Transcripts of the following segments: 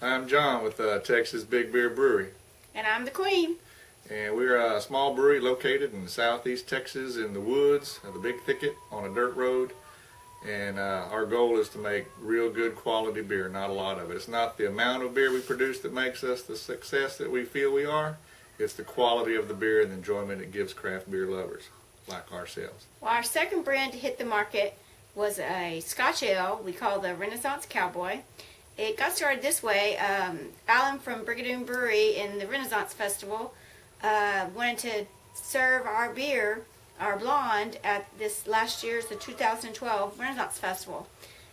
I'm John with Texas Big Beer Brewery. And I'm the Queen. And we're a small brewery located in southeast Texas in the woods of the Big Thicket on a dirt road. And our goal is to make real good quality beer, not a lot of it. It's not the amount of beer we produce that makes us the success that we feel we are. It's the quality of the beer and the enjoyment it gives craft beer lovers like ourselves. Well, our second brand to hit the market was a Scotch ale we call the Renaissance Cowboy. It got started this way. Alan from Brewery in the Renaissance Festival wanted to serve our beer, our blonde, at this last year's, the 2012 Renaissance Festival.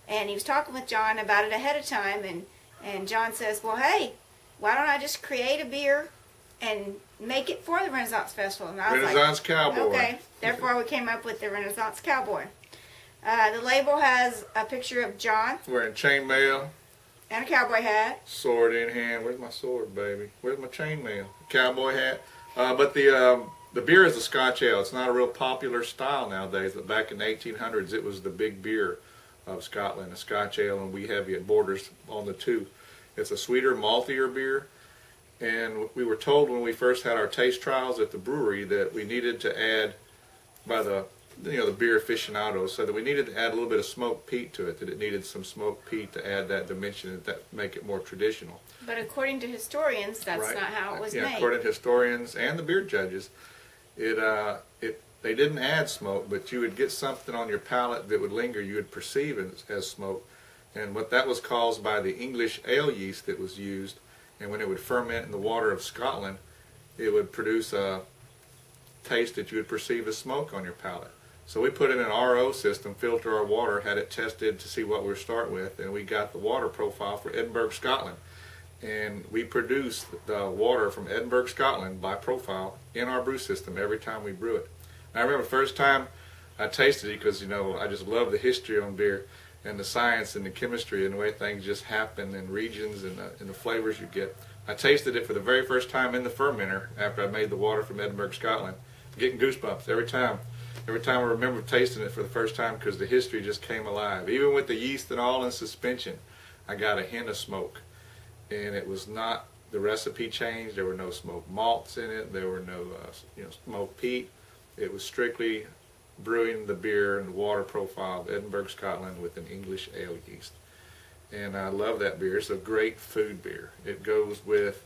And he was talking with John about it ahead of time, and John says, well, hey, why don't I just create a beer and make it for the Renaissance Festival? And I was Renaissance like, Cowboy. okay, therefore we came up with the Renaissance Cowboy. The label has a picture of John Wearing chainmail, and a cowboy hat. sword in hand. Where's my sword, baby? Where's my chainmail? Cowboy hat. But the beer is a Scotch ale. It's not a real popular style nowadays, but back in the 1800s it was the big beer of Scotland, a Scotch ale, and we have it borders on the two. It's a sweeter, maltier beer, and we were told when we first had our taste trials at the brewery that we needed to add, by the beer aficionados, so that we needed to add a little bit of smoked peat to it, that it needed some smoked peat to add that dimension, that make it more traditional. But according to historians, that's Right. not how it was Yeah, made. according to historians and the beer judges, they didn't add smoke, but you would get something on your palate that would linger. You would perceive it as smoke, and what that was caused by the English ale yeast that was used. And when it would ferment in the water of Scotland, it would produce a taste that you would perceive as smoke on your palate. So we put in an RO system, filter our water, had it tested to see what we start with, and we got the water profile for Edinburgh, Scotland. And we produce the water from Edinburgh, Scotland by profile in our brew system every time we brew it. And I remember the first time I tasted it, because I just love the history on beer and the science and the chemistry and the way things just happen in regions and the flavors you get. I tasted it for the very first time in the fermenter after I made the water from Edinburgh, Scotland. I'm getting goosebumps every time. Every time I remember tasting it for the first time, because the history just came alive. Even with the yeast and all in suspension, I got a hint of smoke. And it was not the recipe changed. There were no smoked malts in it. There were no smoked peat. It was strictly brewing the beer and the water profile of Edinburgh, Scotland with an English ale yeast. And I love that beer. It's a great food beer. It goes with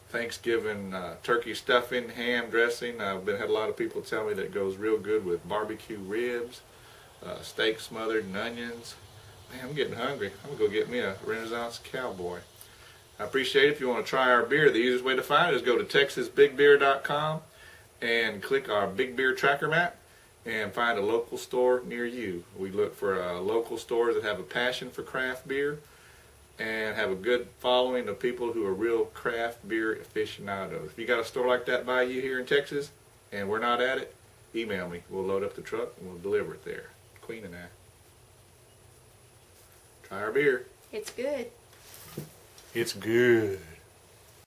Thanksgiving turkey stuffing, ham dressing. I've had a lot of people tell me that it goes real good with barbecue ribs, steak smothered in onions. Man, I'm getting hungry. I'm going to go get me a Renaissance Cowboy. I appreciate it. If you want to try our beer, the easiest way to find it is go to texasbigbeer.com and click our Big Beer Tracker map and find a local store near you. We look for local stores that have a passion for craft beer and have a good following of people who are real craft beer aficionados. If you got a store like that by you here in Texas and we're not at it, email me. We'll load up the truck and we'll deliver it there. Queen and I. Try our beer. It's good. It's good.